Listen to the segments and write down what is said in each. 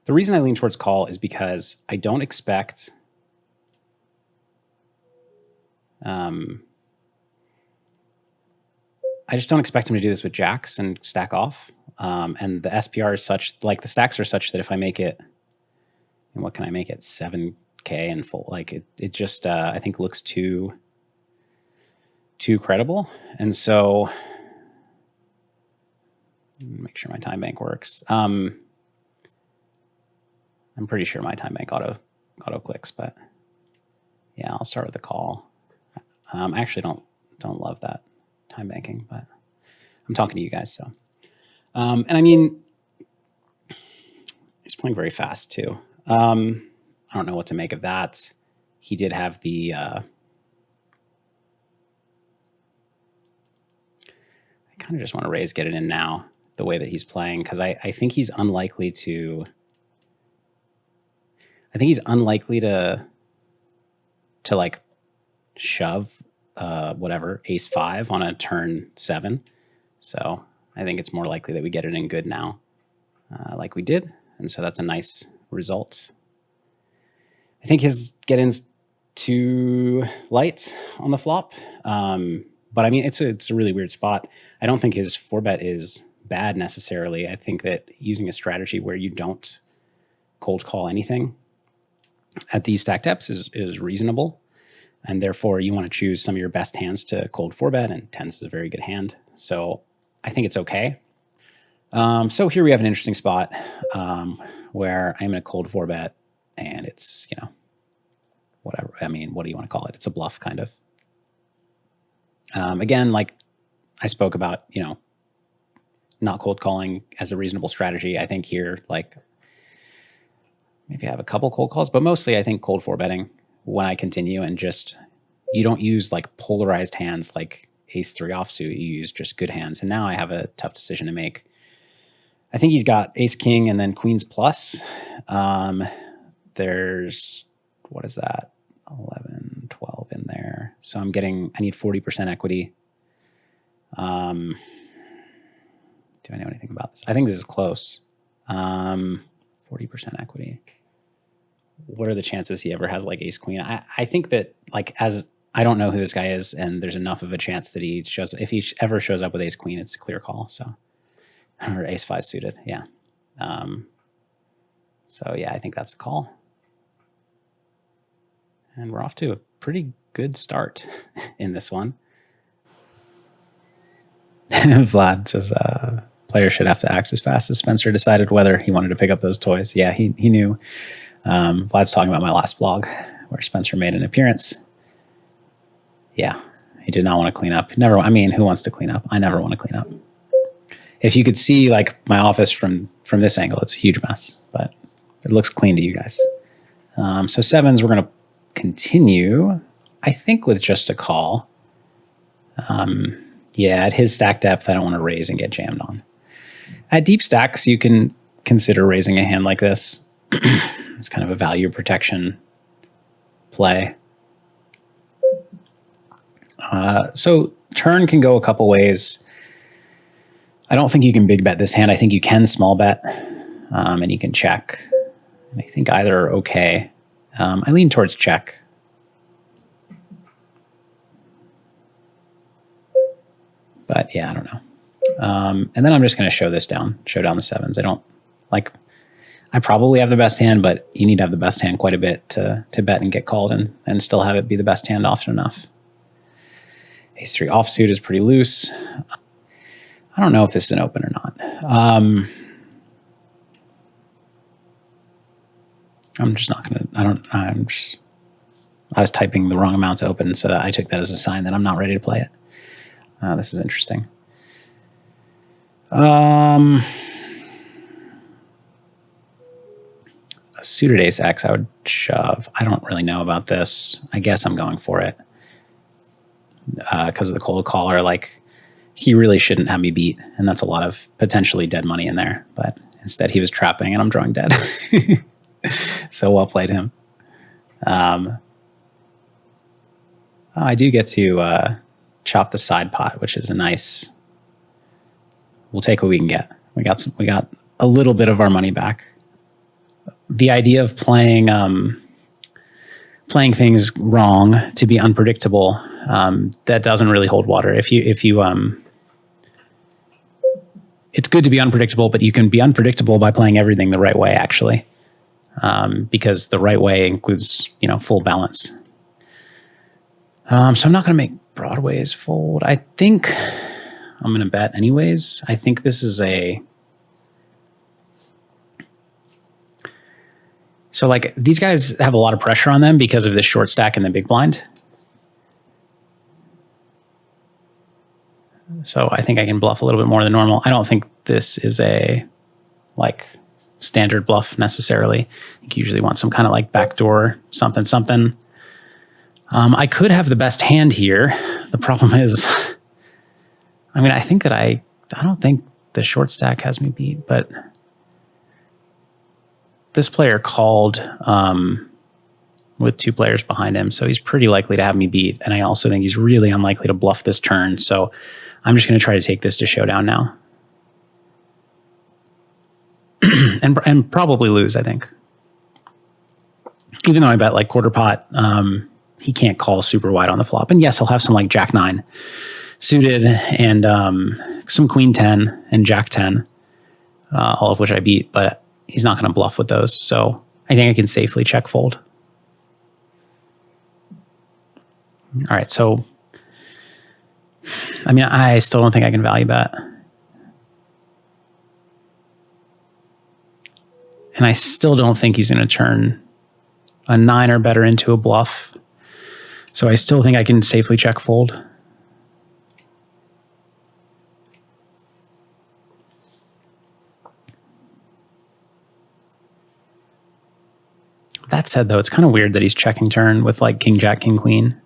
The reason I lean towards call is because I don't expect I just don't expect him to do this with jacks and stack off. And the SPR is such, like the stacks are such that if I make it, and what can I make it? 7K and full, like it just, I think looks too credible. And so, make sure my time bank works. I'm pretty sure my time bank auto clicks, but yeah, I'll start with the call. I actually don't love that time banking, but I'm talking to you guys, so. And I mean, he's playing very fast too. I don't know what to make of that. He did have the, I kind of just want to raise, get it in now, the way that he's playing, because I think he's unlikely to, like shove whatever, ace 5 on a turn 7. So I think it's more likely that we get it in good now, like we did. And so that's a nice result. I think his get-in's too light on the flop. But I mean, it's a really weird spot. I don't think his 4-bet is bad necessarily. I think that using a strategy where you don't cold call anything at these stack depths is reasonable. And therefore, you want to choose some of your best hands to cold 4-bet, and 10s is a very good hand. So I think it's okay. So here we have an interesting spot where I'm in a cold 4-bet, and it's, you know, whatever. I mean, what do you want to call it? It's a bluff, kind of. Again, like I spoke about, you know, not cold calling as a reasonable strategy. I think here, like, maybe I have a couple cold calls, but mostly I think cold 4-betting when I continue, and just, you don't use like polarized hands like ace 3 offsuit, you use just good hands. And now I have a tough decision to make. I think he's got ace king and then queens plus. There's, what is that? 11, 12 in there. So I need 40% equity. Do I know anything about this? I think this is close. 40% equity. What are the chances he ever has like ace queen? I think that, like, as I don't know who this guy is, and there's enough of a chance that he shows, if he ever shows up with ace queen, it's a clear call. So, or ace 5 suited. Yeah. So yeah, I think that's a call. And we're off to a pretty good start in this one. Vlad says, players should have to act as fast as Spencer decided whether he wanted to pick up those toys. Yeah, he knew. Vlad's talking about my last vlog where Spencer made an appearance. Yeah, he did not want to clean up. Never. I mean, who wants to clean up? I never want to clean up. If you could see like my office from this angle, it's a huge mess, but it looks clean to you guys. So 7s, we're going to continue, I think, with just a call. Yeah, at his stack depth, I don't want to raise and get jammed on. At deep stacks, you can consider raising a hand like this. It's kind of a value protection play. So turn can go a couple ways. I don't think you can big bet this hand. I think you can small bet, and you can check. And I think either are okay. I lean towards check. But yeah, I don't know. And then I'm just going to show this down, show down the 7s. I don't like, I probably have the best hand, but you need to have the best hand quite a bit to bet and get called and still have it be the best hand often enough. Ace 3 offsuit is pretty loose. I don't know if this is an open or not. I'm just not going to, I was typing the wrong amount to open, so I took that as a sign that I'm not ready to play it. This is interesting. A suited ace X, I would shove. I don't really know about this. I guess I'm going for it. Because of the cold caller, like, he really shouldn't have me beat, and that's a lot of potentially dead money in there. But instead, he was trapping, and I'm drawing dead. So well played him. I do get to chop the side pot, which is a nice. We'll take what we can get. We got a little bit of our money back. the idea of playing things wrong to be unpredictable, that doesn't really hold water. If you it's good to be unpredictable, but you can be unpredictable by playing everything the right way, actually, because the right way includes, full balance. So I'm not going to make Broadway's fold. I think I'm going to bet anyways. I think this is so like these guys have a lot of pressure on them because of this short stack in the big blind. So I think I can bluff a little bit more than normal. I don't think this is a standard bluff necessarily. I think you usually want some kind of backdoor something. I could have the best hand here. The problem is, I think that I don't think the short stack has me beat, but this player called with 2 players behind him, so he's pretty likely to have me beat. And I also think he's really unlikely to bluff this turn. So I'm just going to try to take this to showdown now. and probably lose, I think. Even though I bet quarter pot, he can't call super wide on the flop. And yes, he'll have some Jack 9 suited and some Queen 10 and Jack 10, all of which I beat, but he's not going to bluff with those. So I think I can safely check fold. All right, so I still don't think I can value bet. And I still don't think he's going to turn a 9 or better into a bluff. So I still think I can safely check fold. That said, though, it's kind of weird that he's checking turn with King, Jack, King, Queen.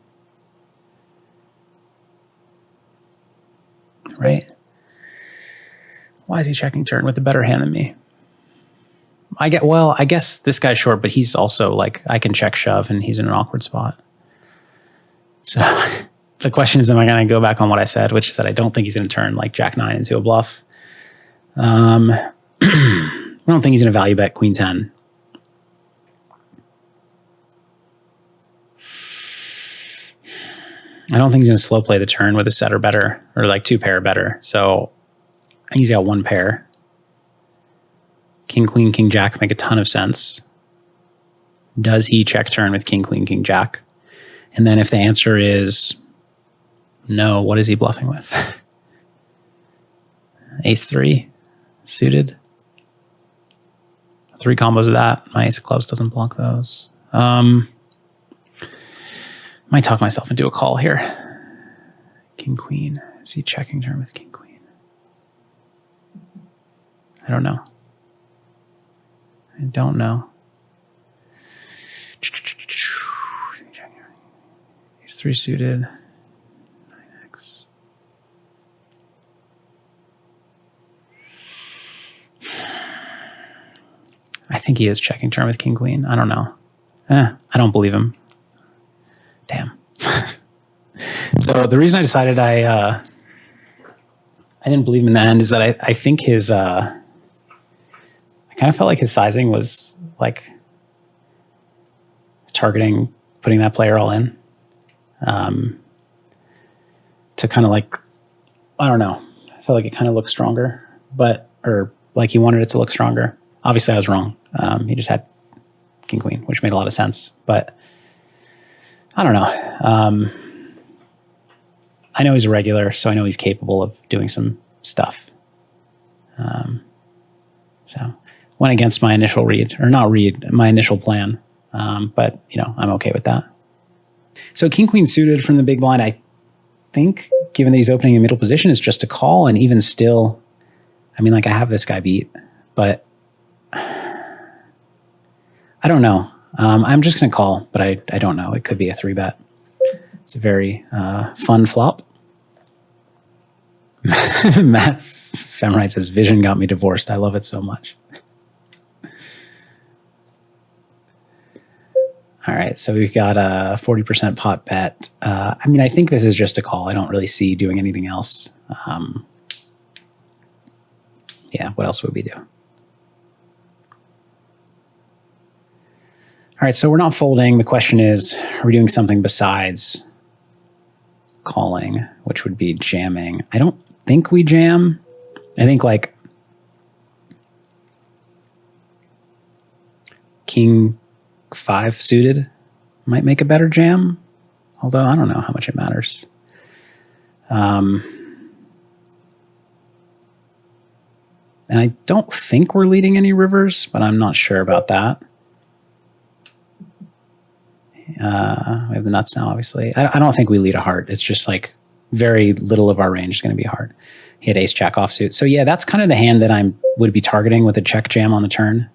Right? Why is he checking turn with a better hand than me? I guess this guy's short, but he's also I can check shove and he's in an awkward spot. So the question is, am I going to go back on what I said, which is that I don't think he's going to turn Jack 9 into a bluff. I don't think he's going to value bet Queen 10. I don't think he's going to slow play the turn with a set or better, or 2 pair or better. So I think he's got 1 pair. King, Queen, King, Jack make a ton of sense. Does he check turn with King, Queen, King, Jack? And then if the answer is no, what is he bluffing with? Ace 3 suited. 3 combos of that. My ace of clubs doesn't block those. Might talk myself into a call here. King, Queen. Is he checking turn with King, Queen? I don't know. Ace 3 suited. 9x. I think he is checking turn with King, Queen. I don't know. I don't believe him. Damn. So the reason I decided I didn't believe him in the end is that I think his I kind of felt like his sizing was targeting putting that player all in to kind of I don't know. I felt like it kind of looked stronger, or he wanted it to look stronger. Obviously I was wrong. He just had King, Queen, which made a lot of sense, but I don't know. I know he's a regular, so I know he's capable of doing some stuff. So went against my initial my initial plan. But I'm okay with that. So King, Queen suited from the big blind, I think, given that he's opening in middle position, is just a call. And even still, I have this guy beat, but I don't know. I'm just going to call, but I don't know. It could be a 3-bet. It's a very fun flop. Matt Femrite says, vision got me divorced. I love it so much. All right, so we've got a 40% pot bet. I think this is just a call. I don't really see doing anything else. Yeah, what else would we do? right, so we're not folding. The question is, are we doing something besides calling, which would be jamming? I don't think we jam. I think like King 5 suited might make a better jam, although I don't know how much it matters. And I don't think we're leading any rivers, but I'm not sure about that. We have the nuts now, obviously. I don't think we lead a heart. It's just like very little of our range is going to be heart. He had ace jack offsuit. So yeah, that's kind of the hand that I would be targeting with a check jam on the turn.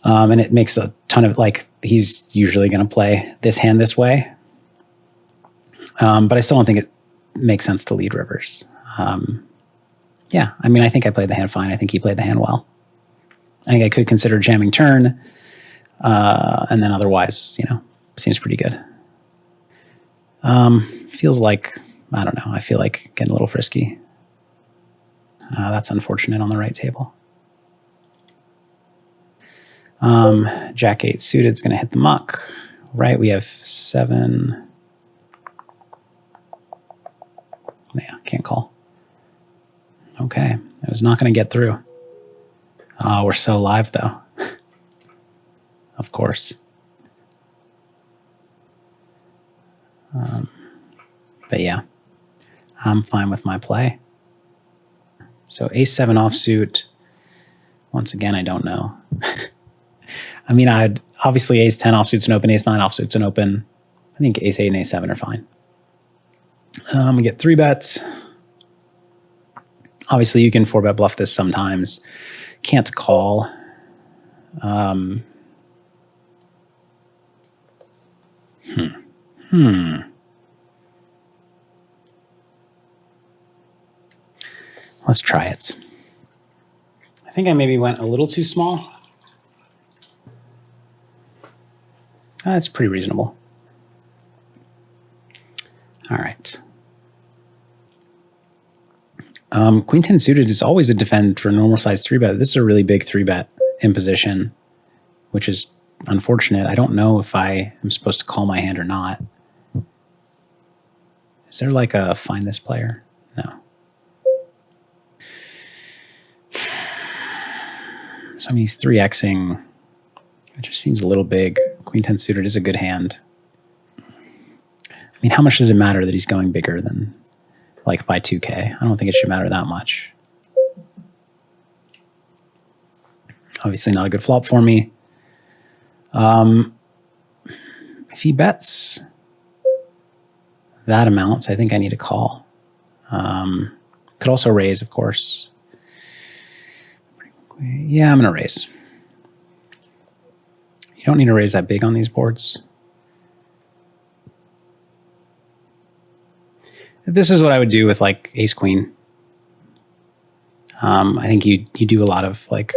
And it makes a ton of, like, he's usually going to play this hand this way. But I still don't think it makes sense to lead rivers. Yeah, I mean, I think I played the hand fine. I think he played the hand well. I think I could consider jamming turn. And then otherwise, you know, seems pretty good. Feels like, I don't know, I feel like getting a little frisky. That's unfortunate on the right table. Jack 8 suited is going to hit the muck, right? We have 7. Yeah, can't call. Okay, it was not going to get through. We're so live though. Of course. But yeah, I'm fine with my play. So ace 7 offsuit. Once again, I don't know. I mean, I'd obviously ace 10 offsuit's an open, ace 9 offsuit's an open. I think ace 8 and ace 7 are fine. We get 3 bets. Obviously, you can 4-bet bluff this sometimes. Can't call. Let's try it. I think I maybe went a little too small. That's pretty reasonable. All right. Queen 10 suited is always a defend for a normal size 3-bet. This is a really big 3-bet in position, which is unfortunate. I don't know if I am supposed to call my hand or not. Is there like a find this player? No. So I mean, he's 3xing. It just seems a little big. Queen 10 suited is a good hand. I mean, how much does it matter that he's going bigger than like by 2K? I don't think it should matter that much. Obviously not a good flop for me. If he bets that amount, I think I need to call. Could also raise, of course. Yeah, I'm going to raise. You don't need to raise that big on these boards. This is what I would do with like ace queen. I think you do a lot of like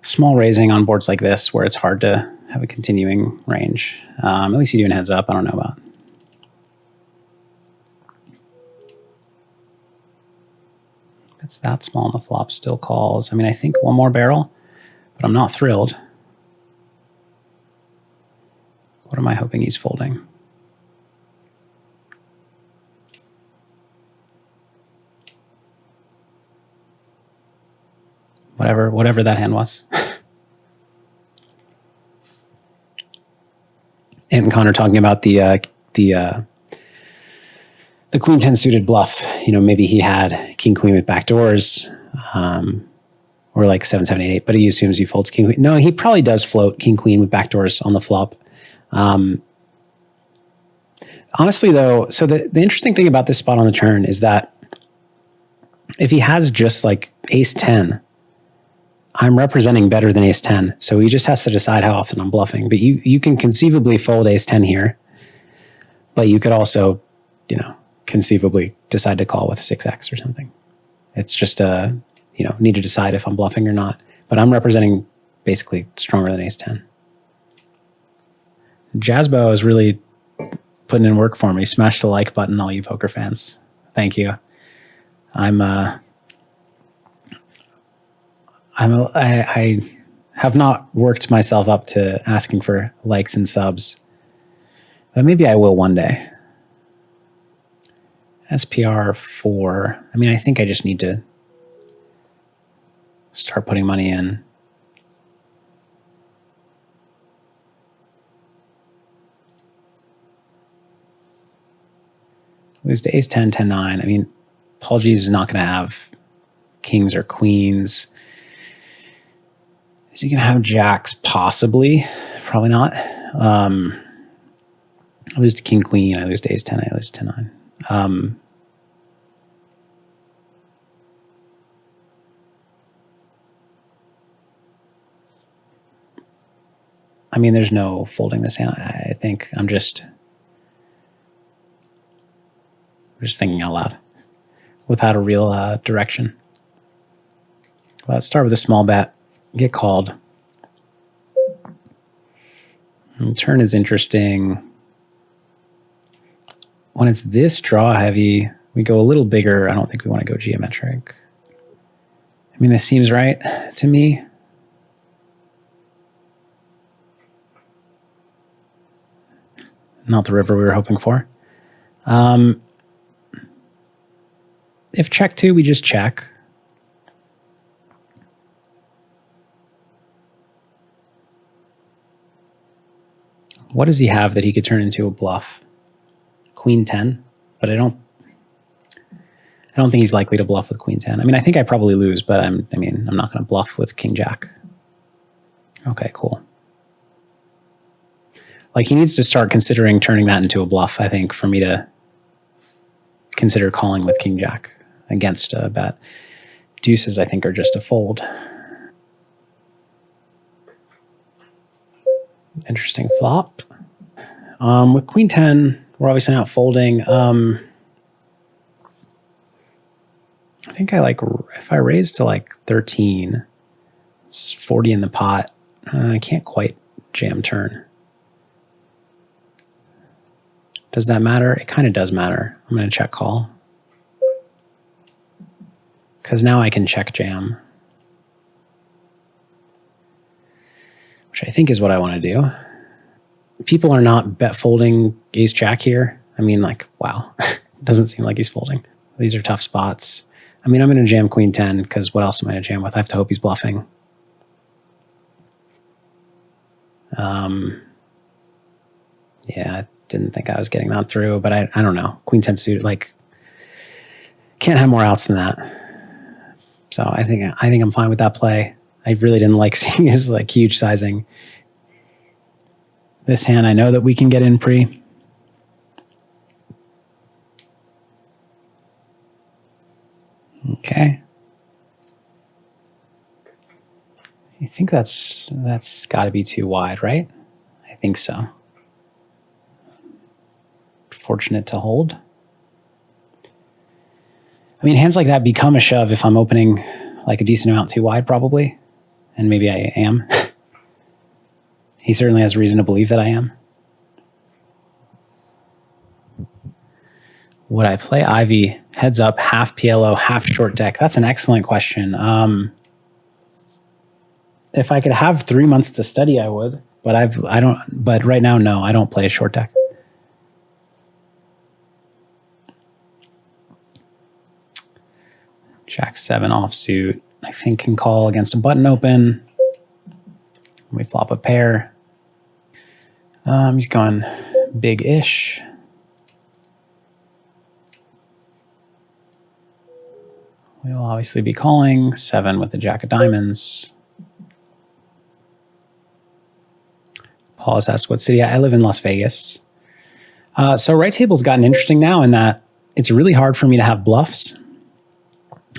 small raising on boards like this where it's hard to have a continuing range. At least you do in heads up. I don't know about. It's that small on the flop, still calls. I mean, I think one more barrel, but I'm not thrilled. What am I hoping he's folding? Whatever that hand was. And Connor talking about the Queen 10 suited bluff. You know, maybe he had King Queen with backdoors, or like 7, 7, 8, 8. But he assumes he folds King Queen. No, he probably does float King Queen with backdoors on the flop. Honestly, though, so the interesting thing about this spot on the turn is that if he has just like ace 10, I'm representing better than ace 10. So he just has to decide how often I'm bluffing. But you can conceivably fold ace 10 here, but you could also, you know, conceivably decide to call with 6x or something. It's just you know, need to decide if I'm bluffing or not. But I'm representing basically stronger than ace 10. Jazzbo is really putting in work for me. Smash the like button, all you poker fans. Thank you. I have not worked myself up to asking for likes and subs, but maybe I will one day. SPR 4. I mean, I think I just need to start putting money in. Lose to ace 10, 10, 9. I mean, Paul G is not going to have kings or queens. Is he going to have jacks? Possibly. Probably not. I lose to king, queen. I lose to ace 10. I lose to 10, 9. I mean, there's no folding this hand. I think I'm just thinking out loud without a real direction. Well, let's start with a small bet. Get called. And turn is interesting. When it's this draw heavy, we go a little bigger. I don't think we want to go geometric. I mean, this seems right to me. Not the river we were hoping for. If check 2, we just check. What does he have that he could turn into a bluff? Queen 10, but I don't think he's likely to bluff with Queen 10. I mean, I think I probably lose, but I'm not going to bluff with King Jack. Okay, cool. Like, he needs to start considering turning that into a bluff, I think, for me to consider calling with King Jack against a bet. Deuces, I think, are just a fold. Interesting flop. With Queen 10, we're obviously not folding. I think if I raise to like 13, it's 40 in the pot. I can't quite jam turn. Does that matter? It kind of does matter. I'm going to check call. Because now I can check jam. Which I think is what I want to do. People are not bet folding ace jack here. I mean, like, wow. Doesn't seem like he's folding. These are tough spots. I mean, I'm going to jam Queen 10 because what else am I going to jam with? I have to hope he's bluffing. Yeah, I didn't think I was getting that through, but I don't know. Queen 10 suited, like, can't have more outs than that. So I think I'm fine with that play. I really didn't like seeing his like huge sizing. This hand, I know that we can get in pre. Okay. I think that's got to be too wide, right? I think so. Fortunate to hold. I mean, hands like that become a shove if I'm opening like a decent amount too wide, probably. And maybe I am. He certainly has reason to believe that I am. Would I play Ivy heads up, half PLO, half short deck? That's an excellent question. If I could have 3 months to study, I would. But right now, no, I don't play a short deck. Jack 7 offsuit, I think can call against a button open. We flop a pair. He's going big-ish. We'll obviously be calling 7 with the Jack of diamonds. Paul has asked what city. I live in Las Vegas. So right table's gotten interesting now in that it's really hard for me to have bluffs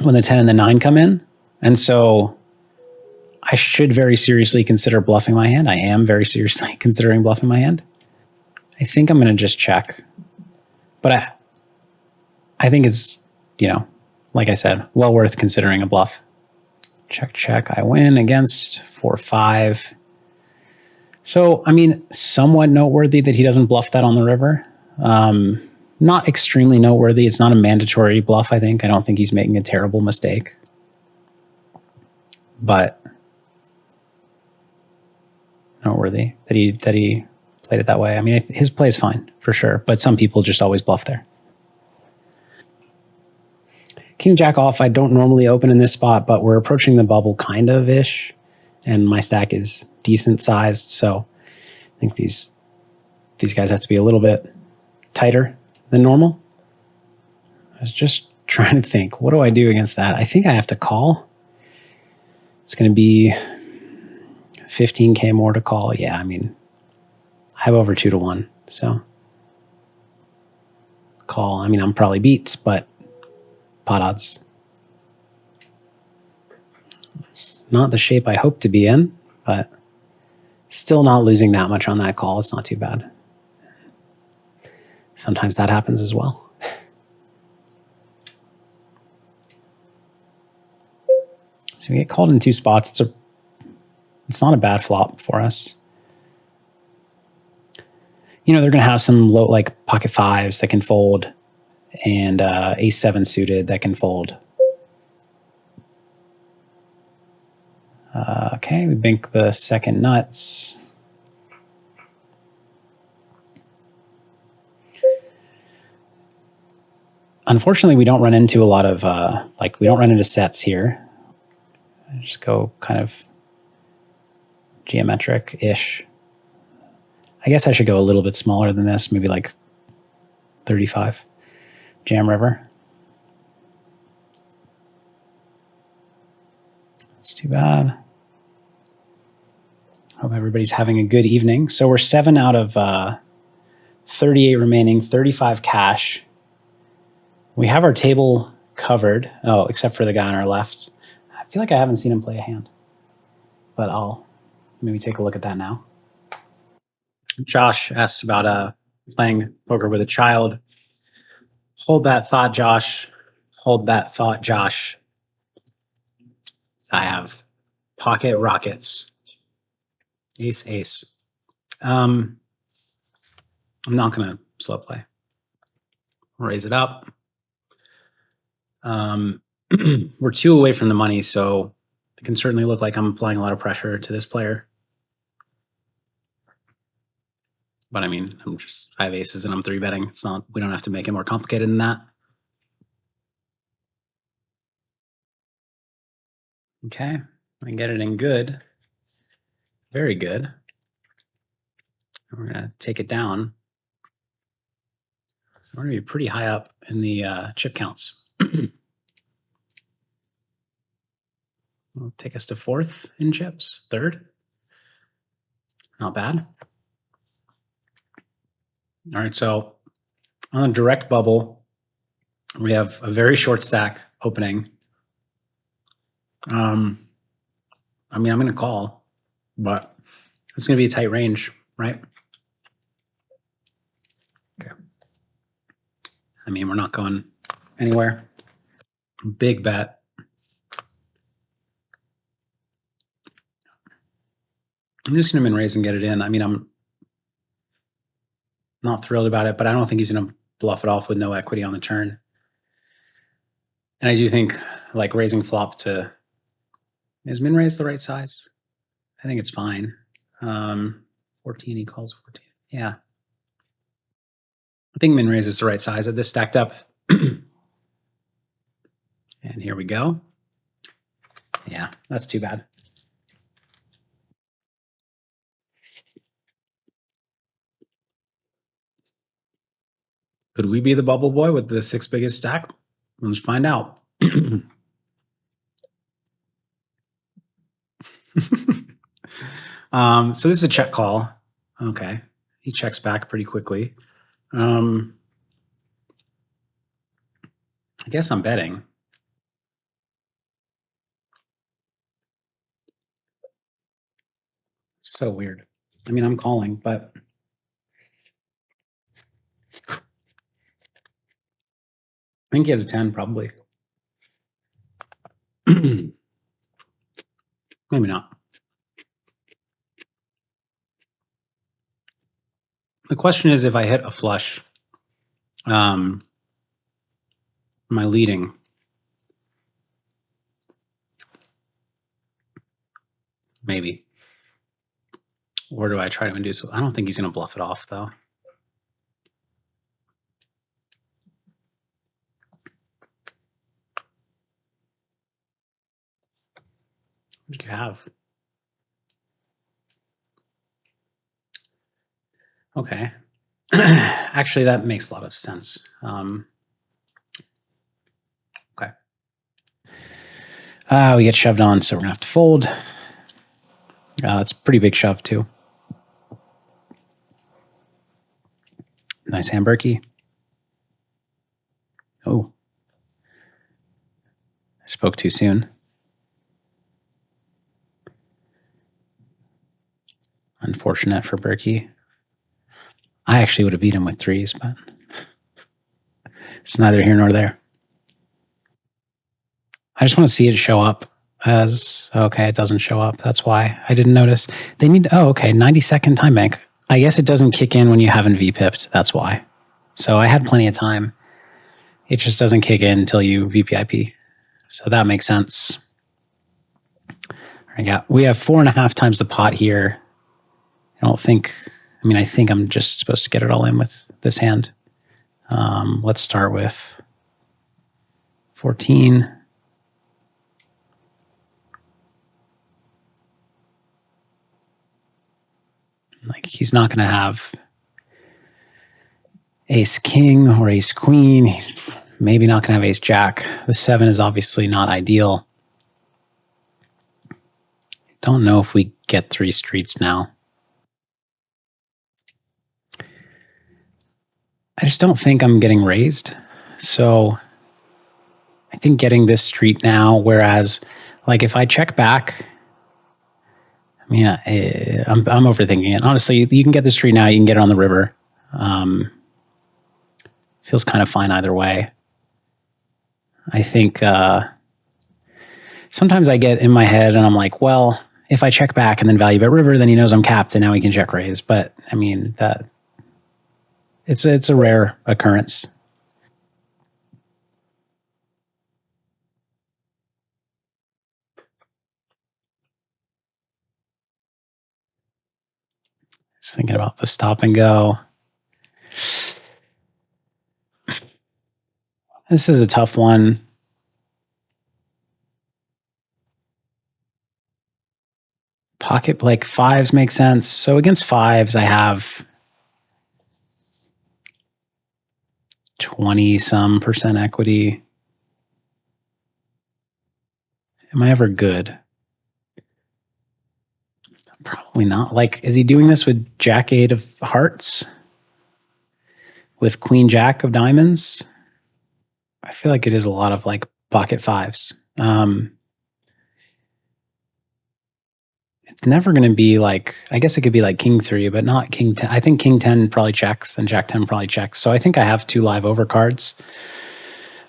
when the 10 and the 9 come in. And so I should very seriously consider bluffing my hand. I am very seriously considering bluffing my hand. I think I'm going to just check. But I think it's, like I said, well worth considering a bluff. Check, check. I win against 4-5. So, I mean, somewhat noteworthy that he doesn't bluff that on the river. Not extremely noteworthy. It's not a mandatory bluff, I think. I don't think he's making a terrible mistake. But noteworthy that he played it that way. I mean, his play is fine for sure, but some people just always bluff there. King Jack off, I don't normally open in this spot, but we're approaching the bubble kind of ish, and my stack is decent sized, so I think these guys have to be a little bit tighter than normal. I was just trying to think, what do I do against that? I think I have to call. It's going to be 15K more to call. Yeah, I mean, I have over 2 to 1, so call. I mean, I'm probably beat, but pot odds. It's not the shape I hope to be in, but still not losing that much on that call. It's not too bad. Sometimes that happens as well. So we get called in 2 spots. It's not a bad flop for us. You know, they're going to have some low, like pocket 5s that can fold, and ace 7 suited that can fold. Okay, we bink the second nuts. Unfortunately, we don't run into a lot of, we don't run into sets here. I just go kind of geometric-ish. I guess I should go a little bit smaller than this, maybe like 35. Jam river. That's too bad. Hope everybody's having a good evening. So we're 7 out of 38 remaining, 35 cash. We have our table covered. Oh, except for the guy on our left. I feel like I haven't seen him play a hand, but I'll maybe take a look at that now. Josh asks about playing poker with a child. Hold that thought, Josh. Hold that thought, Josh. I have pocket rockets. Ace, ace. I'm not going to slow play. Raise it up. We're 2 away from the money, so it can certainly look like I'm applying a lot of pressure to this player. But I mean, I have aces and I'm 3-betting. It's not, we don't have to make it more complicated than that. Okay, I get it in good. Very good. We're gonna take it down. So we're gonna be pretty high up in the chip counts. It'll take us to 4th in chips, 3rd. Not bad. All right, so on a direct bubble, we have a very short stack opening. I mean, I'm going to call, but it's going to be a tight range, right? Okay. I mean, we're not going anywhere. Big bet. I'm just going to min raise and get it in. I mean, I'm not thrilled about it, but I don't think he's going to bluff it off with no equity on the turn. And I do think like raising flop to, is min raise the right size? I think it's fine. 14, he calls 14. Yeah. I think min raise is the right size at this stacked up. And here we go. Yeah, that's too bad. Could we be the bubble boy with the 6th biggest stack? Let's find out. So this is a check call. Okay, he checks back pretty quickly. I guess I'm betting. So weird. I mean, I'm calling, but I think he has a 10 probably. Maybe not. The question is if I hit a flush, am I leading? Maybe. Or do I try to induce? I don't think he's going to bluff it off, though. What do you have? Okay. Actually, that makes a lot of sense. Okay. We get shoved on, so we're going to have to fold. It's a pretty big shove, too. Nice hand, Berkey. Oh. I spoke too soon. Unfortunate for Berkey. I actually would have beat him with threes, but it's neither here nor there. I just want to see it show up as, okay, it doesn't show up. That's why I didn't notice. They need, oh, okay, 90-second time bank. I guess it doesn't kick in when you haven't VPIP'd. That's why. So I had plenty of time. It just doesn't kick in until you VPIP. So that makes sense. We have 4.5 times the pot here. I think I'm just supposed to get it all in with this hand. Let's start with 14. Like, he's not going to have ace king or ace queen. He's maybe not going to have ace jack. The 7 is obviously not ideal. Don't know if we get 3 streets now. I just don't think I'm getting raised. So I think getting this street now, whereas like if I check back, I mean, I'm overthinking it. Honestly, you can get the street now, you can get it on the river. Feels kind of fine either way. I think sometimes I get in my head and I'm like, well, if I check back and then value bet river, then he knows I'm capped and now he can check raise. But I mean, it's a rare occurrence. Just thinking about the stop and go. This is a tough one. Pocket like 5s make sense. So against 5s, I have 20-some% equity. Am I ever good? Probably not. Like, is he doing this with Jack 8 of hearts? With Queen Jack of diamonds? I feel like it is a lot of like pocket 5s. It's never going to be like, I guess it could be like King 3, but not King 10. I think King 10 probably checks and Jack 10 probably checks. So I think I have 2 live overcards.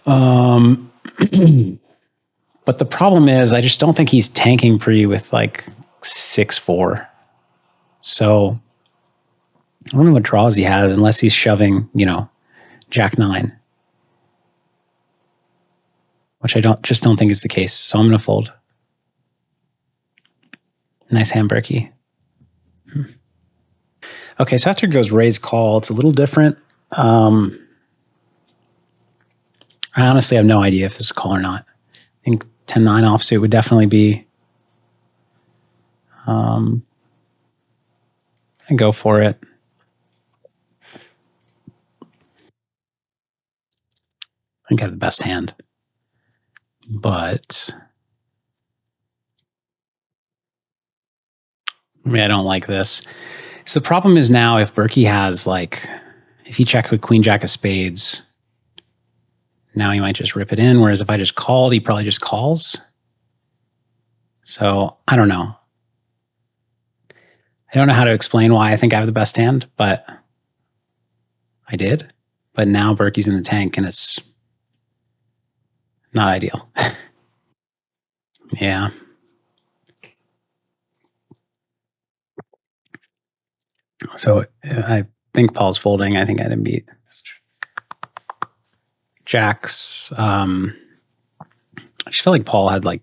But the problem is I just don't think he's tanking pre with like 6-4. So I don't know what draws he has unless he's shoving, Jack 9. Which I don't think is the case. So I'm going to fold. Nice hand, Berkey. Okay, so after it goes raise call, it's a little different. I honestly have no idea if this is call or not. I think 10-9 offsuit would definitely be. And go for it. I think I have the best hand. But I don't like this. So the problem is now if Berkey has like, if he checked with Queen Jack of spades, now he might just rip it in. Whereas if I just called, he probably just calls. So I don't know. I don't know how to explain why I think I have the best hand, but I did. But now Berkey's in the tank and it's not ideal. Yeah. So I think Paul's folding. I think I didn't beat Jack's. I just feel like Paul had like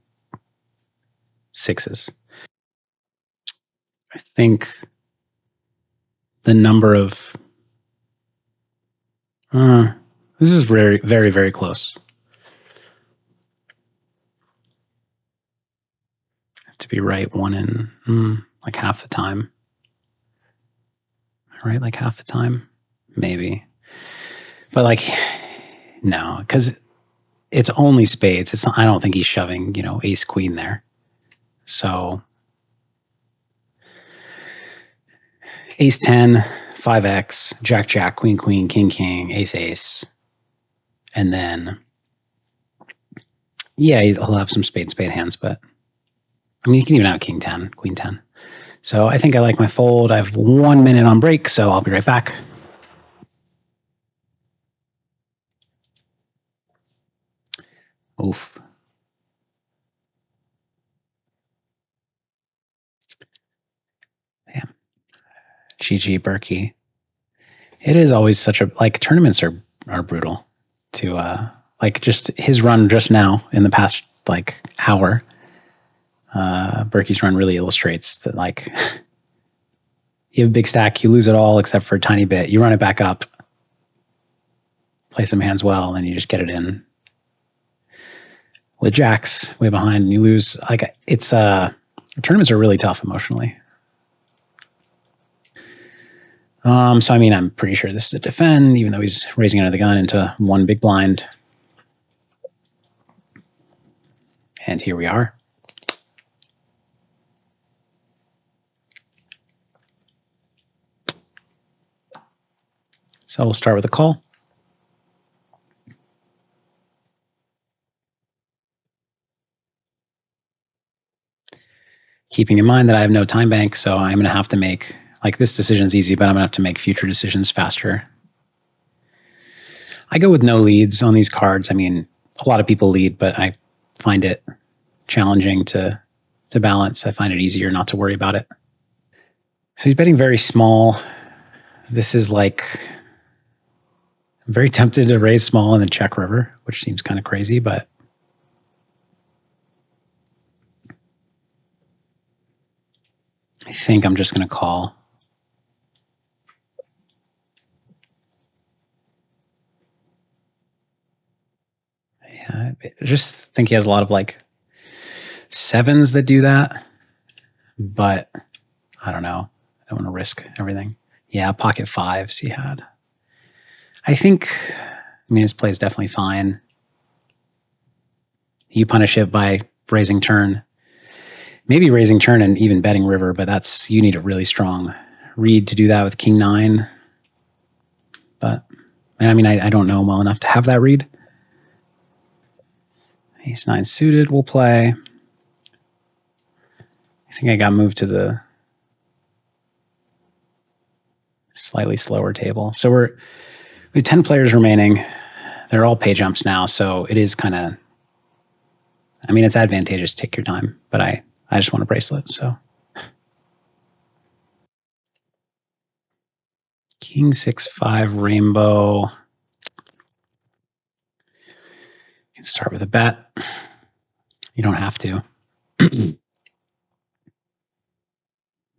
6s. I think the number of... this is very, very, very close. To be right one in like half the time. Right, like half the time, maybe. But like, no, because it's only spades. It's not, I don't think he's shoving, you know, ace queen there. So ace 10, 5x, jack jack, queen queen, king king, ace ace, and then yeah, he'll have some spade hands, but I mean, you can even have king 10, queen 10. So I think I like my fold. I have 1 minute on break, so I'll be right back. Oof. Damn. GG Berkey. It is always such a, like, tournaments are brutal to like just his run just now in the past like hour. Berkey's run really illustrates that, like, you have a big stack, you lose it all except for a tiny bit. You run it back up, play some hands well, and you just get it in. With jacks way behind, and you lose. Like, it's tournaments are really tough emotionally. So I mean, I'm pretty sure this is a defend, even though he's raising under the gun into one big blind. And here we are. So we'll start with a call. Keeping in mind that I have no time bank, so I'm going to have to make, like, this decision's easy, but I'm going to have to make future decisions faster. I go with no leads on these cards. I mean, a lot of people lead, but I find it challenging to balance. I find it easier not to worry about it. So he's betting very small. This is like, I'm very tempted to raise small in the check river, which seems kind of crazy, but I think I'm just going to call. Yeah, I just think he has a lot of like sevens that do that, but I don't know. I don't want to risk everything. Yeah, pocket fives he had. I think, I mean, his play is definitely fine. You punish it by raising turn. Maybe raising turn and even betting river, but that's, you need a really strong read to do that with king 9. But, and I mean, I don't know him well enough to have that read. Ace 9 suited, we'll play. I think I got moved to the slightly slower table. So we have 10 players remaining. They're all pay jumps now, so it is kind of, I mean, it's advantageous to take your time, but I just want a bracelet, so. King 6-5 rainbow. You can start with a bet. You don't have to.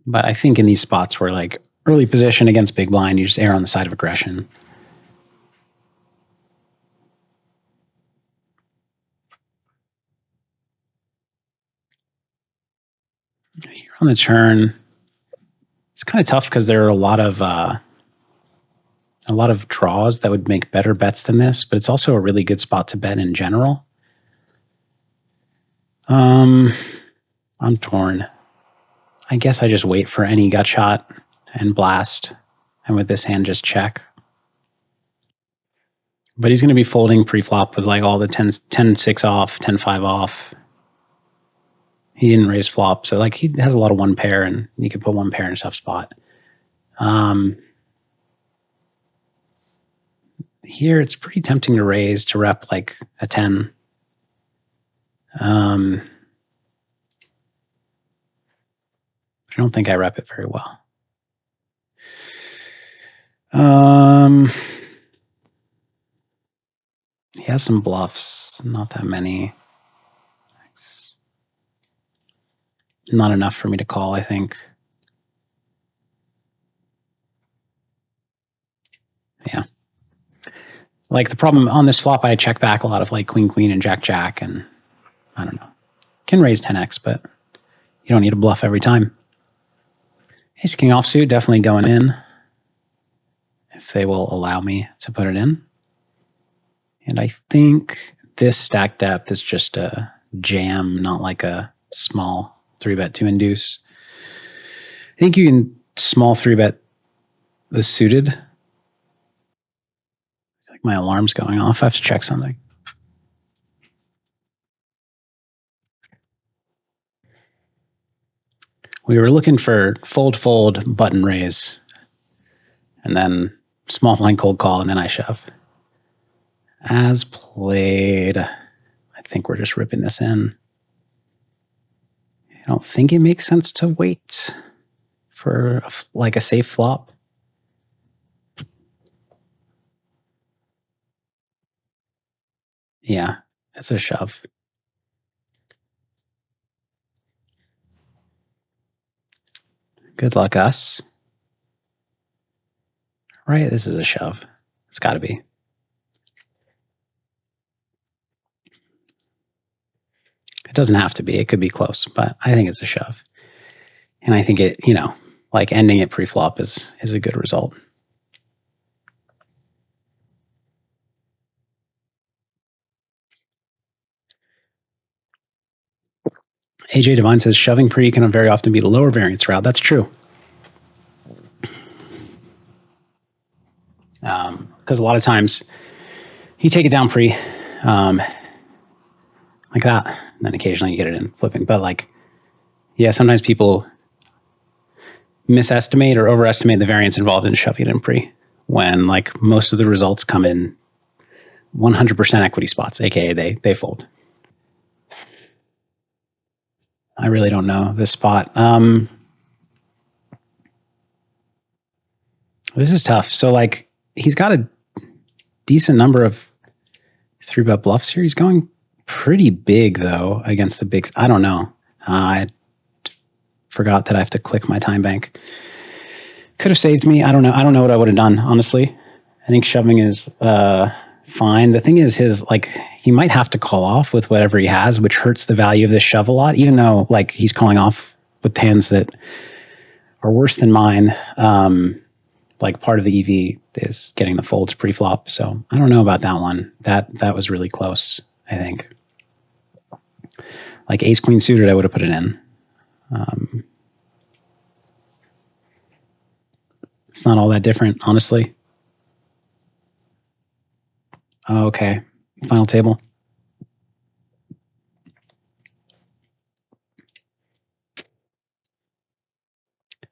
But I think in these spots where, like, early position against big blind, you just err on the side of aggression. Here on the turn, it's kind of tough because there are a lot of draws that would make better bets than this, but it's also a really good spot to bet in general. I'm torn. I guess I just wait for any gut shot and blast, and with this hand just check. But he's going to be folding pre-flop with like all the 10-6 off, 10-5 off. He didn't raise flop, so like he has a lot of one pair, and you can put one pair in a tough spot. Here it's pretty tempting to raise to rep like a 10. I don't think I rep it very well. He has some bluffs, not that many. It's not enough for me to call, I think. Yeah. Like the problem on this flop, I check back a lot of like queen, queen, and jack, jack, and I don't know. Can raise 10x, but you don't need a bluff every time. Ace king offsuit definitely going in if they will allow me to put it in. And I think this stack depth is just a jam, not like a small 3-bet to induce. I think you can small 3-bet the suited. I feel like my alarm's going off. I have to check something. We were looking for fold, fold, button raise, and then small blind cold call, and then I shove. As played. I think we're just ripping this in. I don't think it makes sense to wait for like a safe flop. Yeah, it's a shove. Good luck, us. Right, this is a shove. It's got to be. It doesn't have to be. It could be close, but I think it's a shove. And I think it, like ending it pre-flop is a good result. AJ Devine says shoving pre can very often be the lower variance route. That's true. Because a lot of times you take it down pre, like that, and then occasionally you get it in flipping. But like, yeah, sometimes people misestimate or overestimate the variance involved in shoving it in pre when like most of the results come in 100% equity spots, aka they fold. I really don't know this spot. This is tough. So like he's got a decent number of 3-bet bluffs here. He's going pretty big though against the bigs. I don't know. I forgot that I have to click my time bank. Could have saved me. I don't know. I don't know what I would have done, honestly. I think shoving is fine. The thing is he might have to call off with whatever he has, which hurts the value of this shove a lot, even though like he's calling off with hands that are worse than mine. Like part of the EV is getting the folds pre-flop. So I don't know about that one. That was really close, I think. Like ace queen suited, I would have put it in. It's not all that different, honestly. Okay, final table.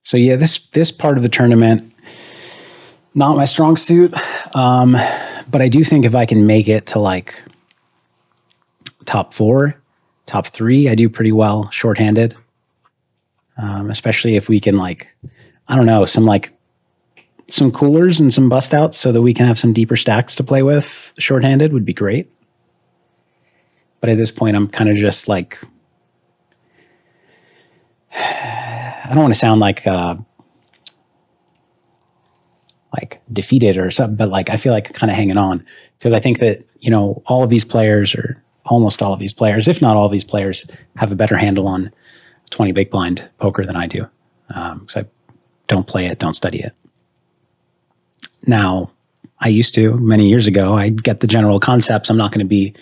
So yeah, this part of the tournament, not my strong suit. But I do think if I can make it to like top 4, top 3, I do pretty well shorthanded. Especially if we can like, I don't know, some coolers and some bust outs so that we can have some deeper stacks to play with shorthanded would be great. But at this point, I'm kind of just like, I don't want to sound like defeated or something, but like I feel like kind of hanging on because I think that all of these players, or almost all of these players, if not all of these players, have a better handle on 20 big blind poker than I do, because I don't play it, don't study it. Now, I used to many years ago. I get the general concepts. I'm not going to be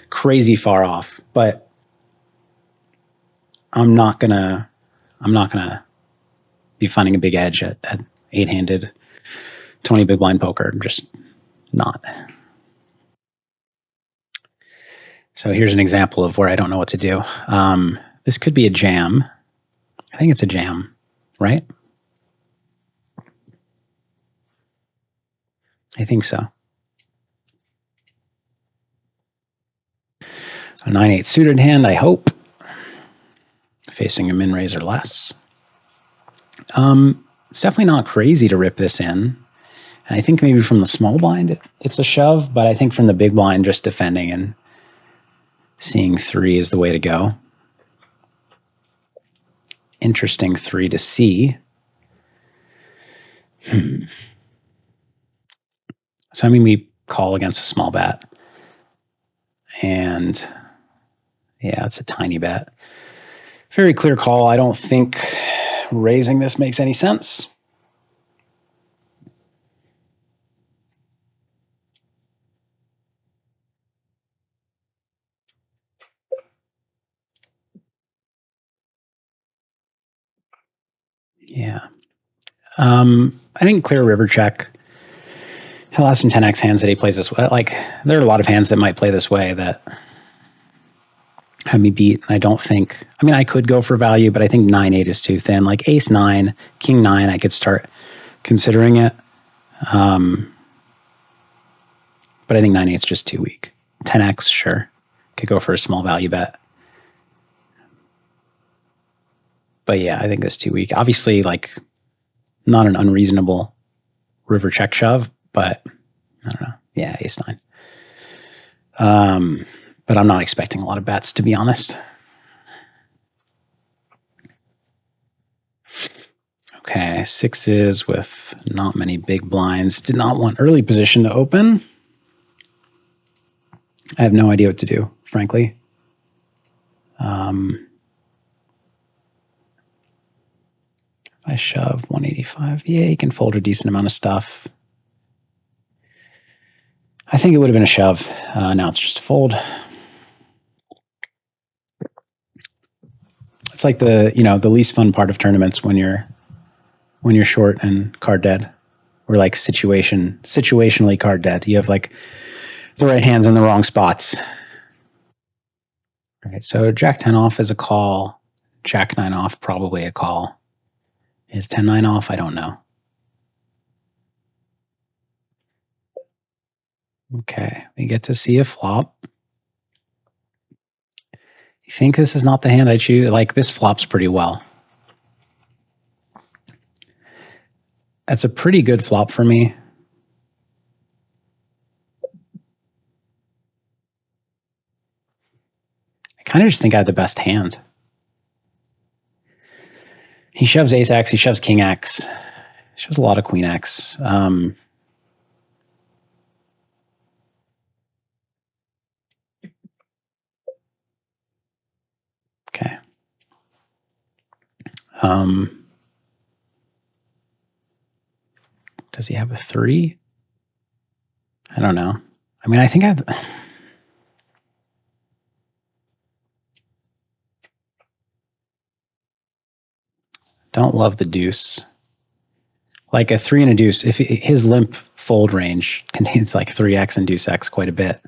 crazy far off, but I'm not gonna be finding a big edge at 8-handed 20 big blind poker. I'm just not. So here's an example of where I don't know what to do. This could be a jam. I think it's a jam, right? I think so. A 9-8 suited hand, I hope. Facing a min raise or less. It's definitely not crazy to rip this in. And I think maybe from the small blind, it's a shove, but I think from the big blind, just defending and seeing 3 is the way to go. Interesting 3 to see. So I mean, we call against a small bet, and yeah, it's a tiny bet. Very clear call. I don't think raising this makes any sense. Yeah. I think clear river check. He'll have some 10x hands that he plays this way. Like, there are a lot of hands that might play this way that have me beat. I don't think, I mean, I could go for value, but I think 9-8 is too thin. Like ace 9, king 9, I could start considering it. But I think 9-8 is just too weak. 10x, sure. Could go for a small value bet. But yeah, I think that's too weak. Obviously, like, not an unreasonable river check shove, but I don't know. Yeah, ace 9. But I'm not expecting a lot of bets, to be honest. Okay, sixes with not many big blinds. Did not want early position to open. I have no idea what to do, frankly. I shove 185. Yeah, you can fold a decent amount of stuff. I think it would have been a shove. Now it's just a fold. It's like the least fun part of tournaments when you're short and card dead, or like situationally card dead. You have like the right hands in the wrong spots. All right, so Jack 10 off is a call. Jack 9 off, probably a call. Is 10-9 off? I don't know. Okay, we get to see a flop. You think this is not the hand I choose? Like, this flops pretty well. That's a pretty good flop for me. I kind of just think I have the best hand. He shoves ace X, he shoves king X. He shoves a lot of queen X. Okay. Does he have a 3? I don't know. I mean, I think I've... Don't love the deuce. Like a 3 and a deuce, if his limp fold range contains like 3x and deuce x quite a bit.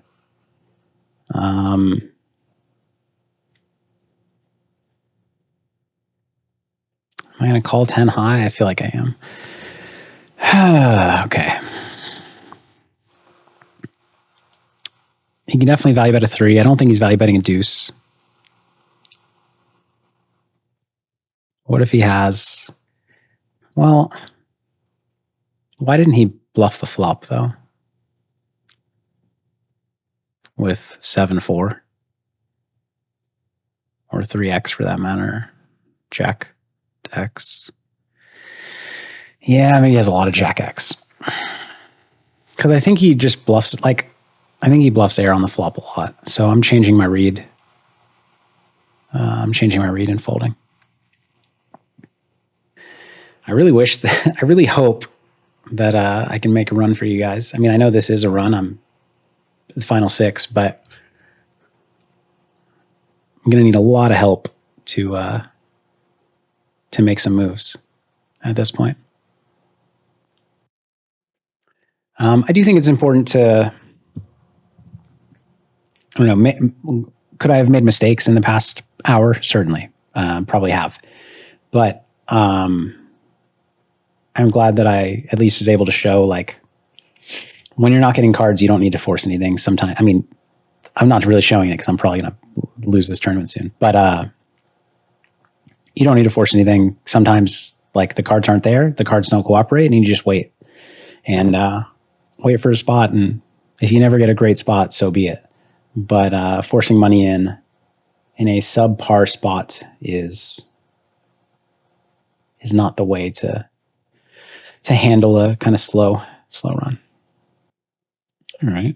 Am I going to call 10 high? I feel like I am. Okay. He can definitely value bet a 3. I don't think he's value betting a deuce. What if he has... Well, why didn't he bluff the flop, though? With 7-4. Or 3x for that matter. Jack X. Yeah, maybe he has a lot of Jack X. Because I think he just bluffs, like, I think he bluffs air on the flop a lot. So I'm changing my read. I'm changing my read and folding. I really wish that, I really hope that I can make a run for you guys. I mean, I know this is a run. I'm the final 6, but I'm going to need a lot of help to make some moves at this point. I do think it's important to, I don't know, could I have made mistakes in the past hour? Certainly, probably have. But I'm glad that I at least was able to show, like, when you're not getting cards, you don't need to force anything. Sometimes, I mean, I'm not really showing it because I'm probably going to lose this tournament soon. But you don't need to force anything. Sometimes, like, the cards aren't there, the cards don't cooperate, and you just wait. And wait for a spot. And if you never get a great spot, so be it. But forcing money in a subpar spot is not the way to handle a kind of slow run. All right.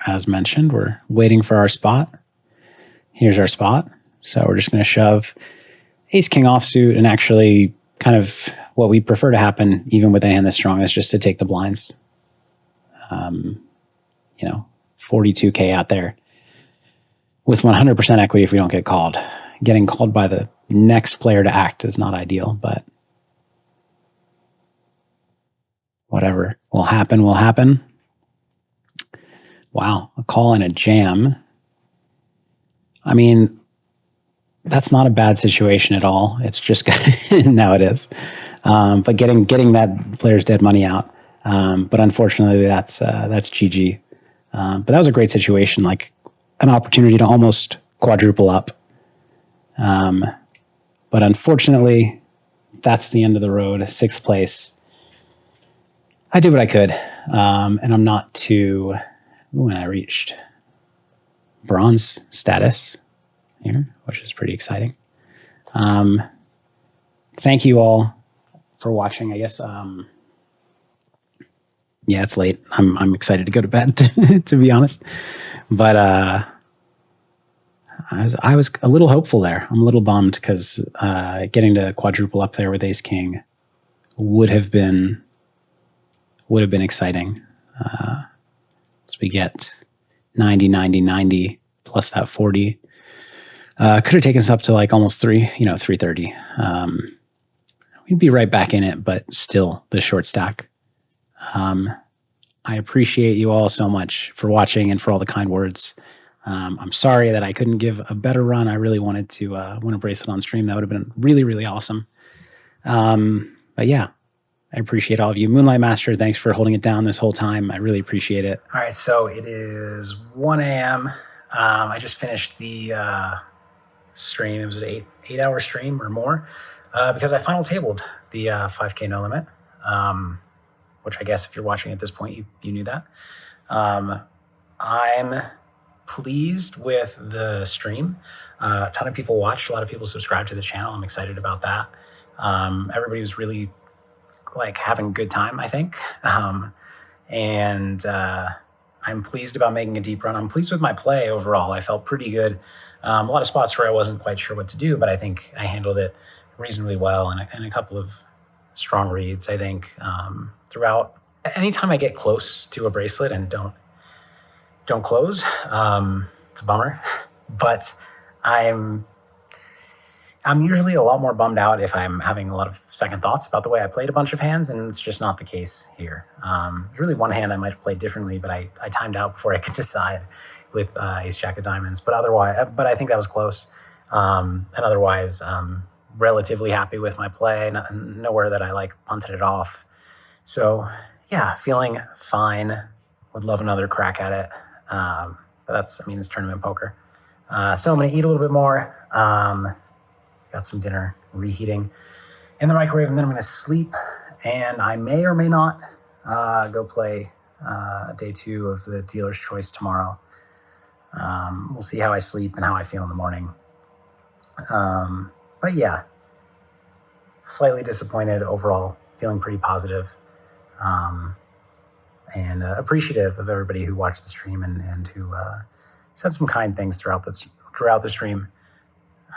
As mentioned, we're waiting for our spot. Here's our spot. So we're just going to shove ace king offsuit, and actually kind of what we prefer to happen even with a hand this strong is just to take the blinds. 42K out there with 100% equity if we don't get called. Getting called by the next player to act is not ideal, but whatever will happen will happen. Wow, a call and a jam. I mean, that's not a bad situation at all. It's just now it is. But getting that player's dead money out. But unfortunately, that's GG. But that was a great situation, like an opportunity to almost quadruple up. But unfortunately, that's the end of the road. 6th place. I did what I could, and I'm not too. Ooh, and I reached bronze status here, which is pretty exciting. Thank you all for watching. I guess. Yeah, it's late. I'm excited to go to bed, to be honest. But I was a little hopeful there. I'm a little bummed because getting to quadruple up there with ace king would have been exciting. So we get 90, 90, 90 plus that 40. Could have taken us up to like almost 330. We'd be right back in it, but still the short stack. I appreciate you all so much for watching and for all the kind words. I'm sorry that I couldn't give a better run. I really wanted to win a bracelet on stream. That would have been really, really awesome. But yeah, I appreciate all of you. Moonlight Master, thanks for holding it down this whole time. I really appreciate it. All right, so it is 1 a.m. I just finished the stream. It was an 8-hour stream or more because I final tabled the 5K no limit, which I guess if you're watching at this point, you knew that. I'm pleased with the stream. A ton of people watched. A lot of people subscribed to the channel. I'm excited about that. Everybody was really like having a good time, I think. And I'm pleased about making a deep run. I'm pleased with my play overall. I felt pretty good. A lot of spots where I wasn't quite sure what to do, but I think I handled it reasonably well, and a couple of strong reads, I think, throughout. Anytime I get close to a bracelet and don't close, it's a bummer. But I'm usually a lot more bummed out if I'm having a lot of second thoughts about the way I played a bunch of hands, and it's just not the case here. There's really one hand I might have played differently, but I timed out before I could decide with ace jack of diamonds. But I think that was close. And otherwise, relatively happy with my play. Nowhere that I like punted it off. So yeah, feeling fine. Would love another crack at it. But it's tournament poker. So I'm going to eat a little bit more. Got some dinner reheating in the microwave, and then I'm going to sleep. And I may or may not go play day 2 of the dealer's choice tomorrow. We'll see how I sleep and how I feel in the morning. But yeah, slightly disappointed overall, feeling pretty positive, and appreciative of everybody who watched the stream and who said some kind things throughout the stream.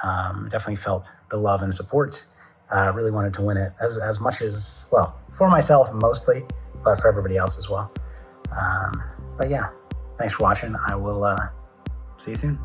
Definitely felt the love and support. Really wanted to win it as much as, well, for myself mostly, but for everybody else as well. But yeah, thanks for watching. I will see you soon.